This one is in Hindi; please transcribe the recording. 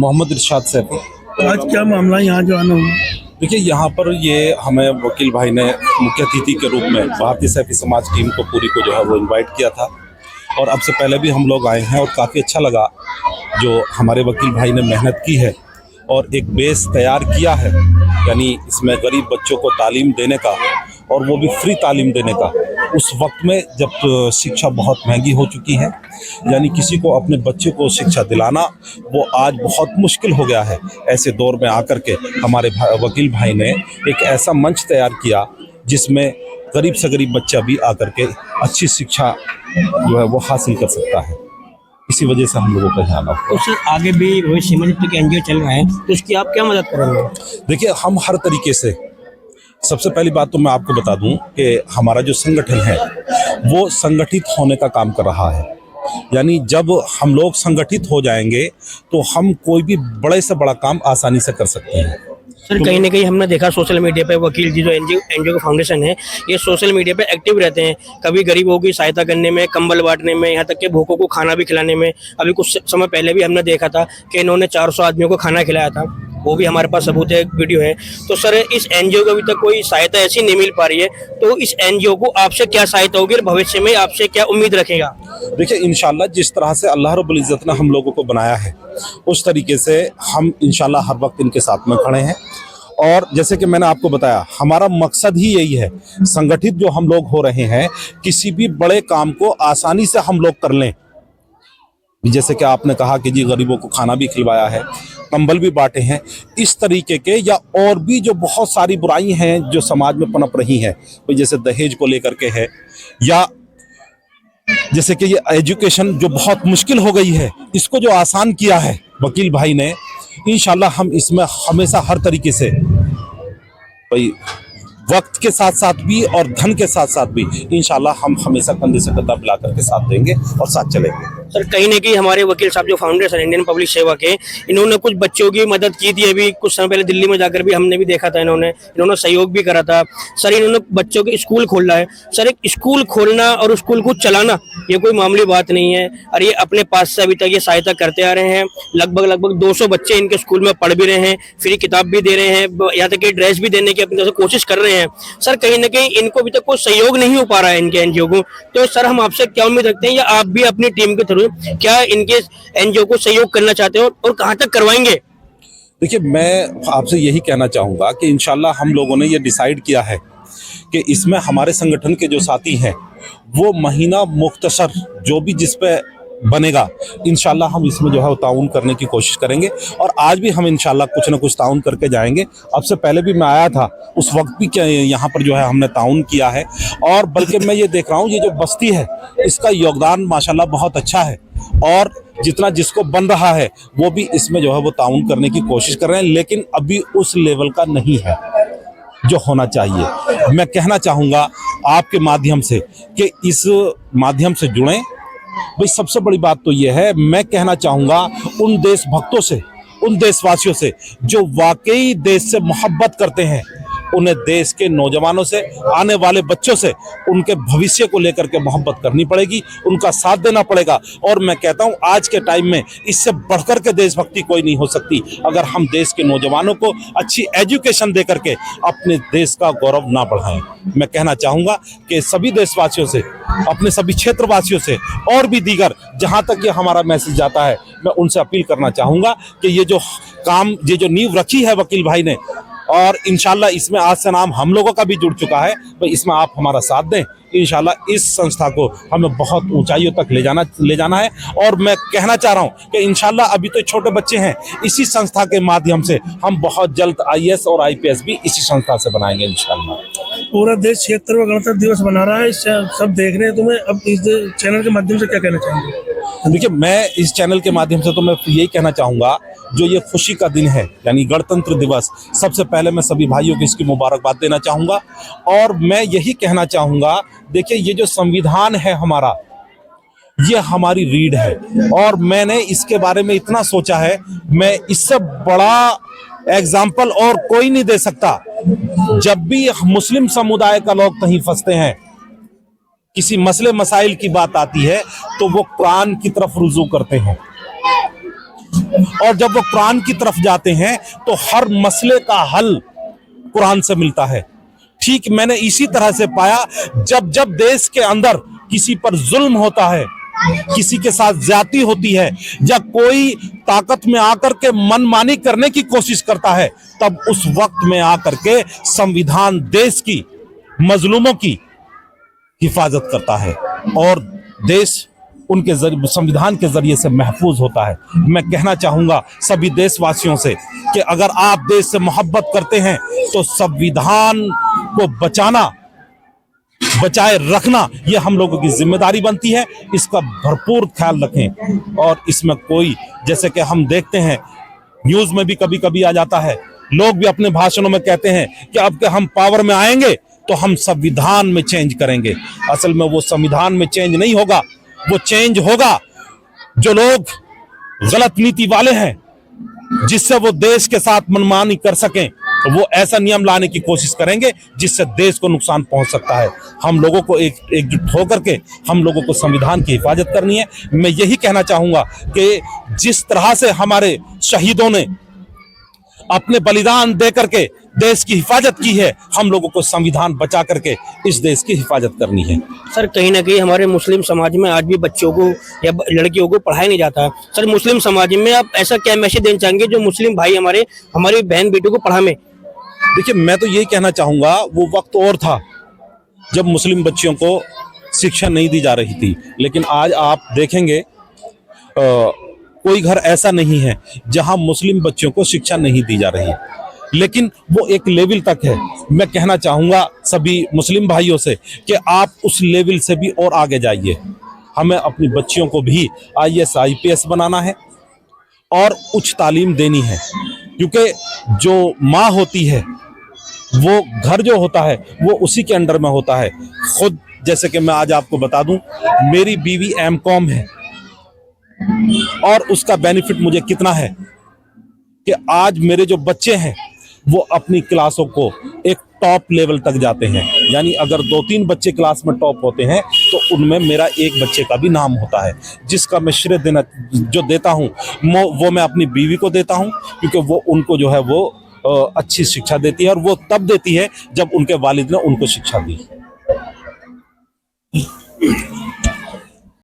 मोहम्मद इरशाद सैफी। तो आज क्या मामला है यहाँ जो आना हुआ? देखिए, यहाँ पर ये हमें वकील भाई ने मुख्य अतिथि के रूप में भारतीय सैफी समाज टीम को पूरी को जो है वो इनवाइट किया था और अब से पहले भी हम लोग आए हैं और काफ़ी अच्छा लगा जो हमारे वकील भाई ने मेहनत की है और एक बेस तैयार किया है, यानी इसमें गरीब बच्चों को तालीम देने का और वो भी फ्री तालीम देने का। उस वक्त में जब शिक्षा बहुत महंगी हो चुकी है, यानी किसी को अपने बच्चे को शिक्षा दिलाना वो आज बहुत मुश्किल हो गया है। ऐसे दौर में आकर के हमारे वकील भाई ने एक ऐसा मंच तैयार किया जिसमें गरीब से गरीब बच्चा भी आकर के अच्छी शिक्षा जो है वो हासिल कर सकता है। इसी वजह से हम लोगों का यहाँ आना हुआ। तो सर आगे भी भविष्य में जब तक एनजीओ चल रहा है तो उसकी आप क्या मदद करेंगे? देखिए, हम हर तरीके से, सबसे पहली बात तो मैं आपको बता दूं कि हमारा जो संगठन है वो संगठित होने का काम कर रहा है। यानी जब हम लोग संगठित हो जाएंगे तो हम कोई भी बड़े से बड़ा काम आसानी से कर सकते हैं। सर कहीं ना कहीं हमने देखा सोशल मीडिया पे वकील जी जो एनजीओ का फाउंडेशन है ये सोशल मीडिया पे एक्टिव रहते हैं, कभी गरीबों की सहायता करने में, कंबल बांटने में, यहाँ तक कि भूखों को खाना भी खिलाने में। अभी कुछ समय पहले भी हमने देखा था कि इन्होंने 400 आदमियों को खाना खिलाया था, वो भी हमारे पास सबूत है, वीडियो है। तो सर इस एनजीओ को अभी तक कोई सहायता ऐसी नहीं मिल पा रही है, तो इस एनजीओ को आपसे क्या सहायता होगी और भविष्य में आपसे क्या उम्मीद रखेगा? देखिए, इंशाल्लाह जिस तरह से अल्लाह रब्बुल इज़्ज़त ने हम लोगों को बनाया है उस तरीके से हम इंशाल्लाह हर वक्त इनके साथ में खड़े हैं। और जैसे कि मैंने आपको बताया, हमारा मकसद ही यही है, संगठित जो हम लोग हो रहे हैं, किसी भी बड़े काम को आसानी से हम लोग कर लें। जैसे कि आपने कहा कि जी गरीबों को खाना भी खिलवाया है, कंबल भी बांटे हैं, इस तरीके के या और भी जो बहुत सारी बुराई हैं जो समाज में पनप रही हैं, जैसे दहेज को लेकर के है, या जैसे कि ये एजुकेशन जो बहुत मुश्किल हो गई है इसको जो आसान किया है वकील भाई ने, इंशाल्लाह हम इसमें हमेशा हर तरीके से भाई वक्त के साथ साथ भी और धन के साथ साथ भी इंशाल्लाह हम हमेशा कंधे से कंधा मिला करके साथ देंगे और साथ चलेंगे। सर कहीं ना कहीं हमारे वकील साहब जो फाउंडेशन इंडियन पब्लिक सेवा के, इन्होंने कुछ बच्चों की मदद की थी। अभी कुछ समय पहले दिल्ली में जाकर भी हमने भी देखा था, इन्होंने सहयोग भी करा था। सर इन्होंने बच्चों के स्कूल खोला है। सर एक स्कूल खोलना और स्कूल को चलाना ये कोई मामूली बात नहीं है, और ये अपने पास से अभी तक ये सहायता करते आ रहे हैं। लगभग 200 बच्चे इनके स्कूल में पढ़ भी रहे हैं, फ्री किताब भी दे रहे हैं, यहाँ तक कि ड्रेस भी देने की अपनी तरफ से कोशिश कर रहे हैं। सर कहीं ना कहीं इनको अभी तक कोई सहयोग नहीं हो पा रहा है इनके एनजीओ को, तो सर हम आपसे क्या उम्मीद रखते हैं या आप भी अपनी टीम के थ्रू क्या इनके एनजीओ को सहयोग करना चाहते हो और कहां तक करवाएंगे? देखिए, मैं आपसे यही कहना चाहूँगा कि इंशाल्लाह हम लोगों ने ये डिसाइड किया है कि इसमें हमारे संगठन के जो साथी हैं वो महीना मुख्तसर जो भी जिस पे बनेगा इंशाल्लाह हम इसमें जो है वो ताउन करने की कोशिश करेंगे। और आज भी हम इंशाल्लाह कुछ ना कुछ ताउन करके जाएंगे। अब से पहले भी मैं आया था, उस वक्त भी क्या यहाँ पर जो है हमने ताउन किया है, और बल्कि मैं ये देख रहा हूँ ये जो बस्ती है इसका योगदान माशाल्लाह बहुत अच्छा है, और जितना जिसको बन रहा है वो भी इसमें जो है वो ताउन करने की कोशिश कर रहे हैं, लेकिन अभी उस लेवल का नहीं है जो होना चाहिए। मैं कहना चाहूँगा आपके माध्यम से कि इस माध्यम से जुड़ें। भाई सबसे बड़ी बात तो ये है, मैं कहना चाहूँगा उन देशभक्तों से, उन देशवासियों से जो वाकई देश से मोहब्बत करते हैं, उन्हें देश के नौजवानों से, आने वाले बच्चों से उनके भविष्य को लेकर के मोहब्बत करनी पड़ेगी, उनका साथ देना पड़ेगा। और मैं कहता हूं आज के टाइम में इससे बढ़कर के देशभक्ति कोई नहीं हो सकती अगर हम देश के नौजवानों को अच्छी एजुकेशन दे करके अपने देश का गौरव ना बढ़ाएं। मैं कहना चाहूँगा कि सभी देशवासियों से, अपने सभी क्षेत्रवासियों से और भी दीगर जहाँ तक ये हमारा मैसेज जाता है, मैं उनसे अपील करना चाहूँगा कि ये जो काम, ये जो नींव रखी है वकील भाई ने, और इंशाल्लाह इसमें आज से नाम हम लोगों का भी जुड़ चुका है, भाई इसमें आप हमारा साथ दें। इंशाल्लाह इस संस्था को हमें बहुत ऊंचाइयों तक ले जाना है। और मैं कहना चाह रहा हूं कि इंशाल्लाह अभी तो छोटे बच्चे हैं, इसी संस्था के माध्यम से हम बहुत जल्द आईएएस और आईपीएस भी इसी संस्था से बनाएंगे इंशाल्लाह। पूरा देश क्षेत्र में गणतंत्र दिवस मना रहा है, इससे सब देख रहे हैं तुम्हें, अब इस चैनल के माध्यम से क्या कहना चाहेंगे? देखिए, मैं इस चैनल के माध्यम से तो मैं यही कहना चाहूँगा, जो ये खुशी का दिन है यानी गणतंत्र दिवस, सबसे पहले मैं सभी भाइयों को इसकी मुबारकबाद देना चाहूँगा। और मैं यही कहना चाहूँगा, देखिए ये जो संविधान है हमारा, ये हमारी रीढ़ है, और मैंने इसके बारे में इतना सोचा है, मैं इससे बड़ा एग्जाम्पल और कोई नहीं दे सकता। जब भी मुस्लिम समुदाय का लोग कहीं फंसते हैं, किसी मसले मसाइल की बात आती है, तो वो कुरान की तरफ रुजू करते हैं। और जब वो कुरान की तरफ जाते हैं तो हर मसले का हल कुरान से मिलता है। ठीक मैंने इसी तरह से पाया, जब जब देश के अंदर किसी पर जुल्म होता है, किसी के साथ ज्यादती होती है, या कोई ताकत में आकर के मनमानी करने की कोशिश करता है, तब उस वक्त में आकर के संविधान देश की मजलूमों की हिफाजत करता है और देश उनके संविधान के जरिए से महफूज होता है। मैं कहना चाहूंगा सभी देशवासियों से कि अगर आप देश से मोहब्बत करते हैं तो संविधान को बचाए रखना ये हम लोगों की जिम्मेदारी बनती है। इसका भरपूर ख्याल रखें। और इसमें कोई, जैसे कि हम देखते हैं न्यूज में भी कभी कभी आ जाता है, लोग भी अपने भाषणों में कहते हैं कि अब के हम पावर में आएंगे तो हम संविधान में चेंज करेंगे। असल में वो संविधान में चेंज नहीं होगा, वो चेंज होगा जो लोग गलत नीति वाले हैं, जिससे वो देश के साथ मनमानी कर सकें, तो वो ऐसा नियम लाने की कोशिश करेंगे जिससे देश को नुकसान पहुंच सकता है। हम लोगों को एकजुट होकर के हम लोगों को संविधान की हिफाजत करनी है। मैं यही कहना चाहूंगा कि जिस तरह से हमारे शहीदों ने अपने बलिदान दे करके देश की हिफाजत की है, हम लोगों को संविधान बचा करके इस देश की हिफाजत करनी है। सर कहीं ना कहीं हमारे मुस्लिम समाज में आज भी बच्चों को या लड़कियों को पढ़ाया नहीं जाता है। सर मुस्लिम समाज में आप ऐसा क्या मैसेज देना चाहेंगे जो मुस्लिम भाई हमारी बहन बेटों को पढ़ा में? देखिए, मैं तो यही कहना चाहूंगा, वो वक्त और था जब मुस्लिम बच्चियों को शिक्षा नहीं दी जा रही थी, लेकिन आज आप देखेंगे कोई घर ऐसा नहीं है जहां मुस्लिम बच्चों को शिक्षा नहीं दी जा रही है, लेकिन वो एक लेवल तक है। मैं कहना चाहूंगा सभी मुस्लिम भाइयों से कि आप उस लेवल से भी और आगे जाइए। हमें अपनी बच्चियों को भी IAS IPS बनाना है और उच्च तालीम देनी है, क्योंकि जो माँ होती है वो घर जो होता है वो उसी के अंडर में होता है। खुद जैसे कि मैं आज आपको बता दूं, मेरी बीवी M.Com है और उसका बेनिफिट मुझे कितना है कि आज मेरे जो बच्चे हैं वो अपनी क्लासों को एक टॉप लेवल तक जाते हैं। यानी अगर 2-3 बच्चे क्लास में टॉप होते हैं तो उनमें मेरा एक बच्चे का भी नाम होता है, जिसका मैं श्रेय जो देता हूँ वो मैं अपनी बीवी को देता हूँ, क्योंकि वो उनको जो है वो अच्छी शिक्षा देती है, और वो तब देती है जब उनके वालिद ने उनको शिक्षा दी।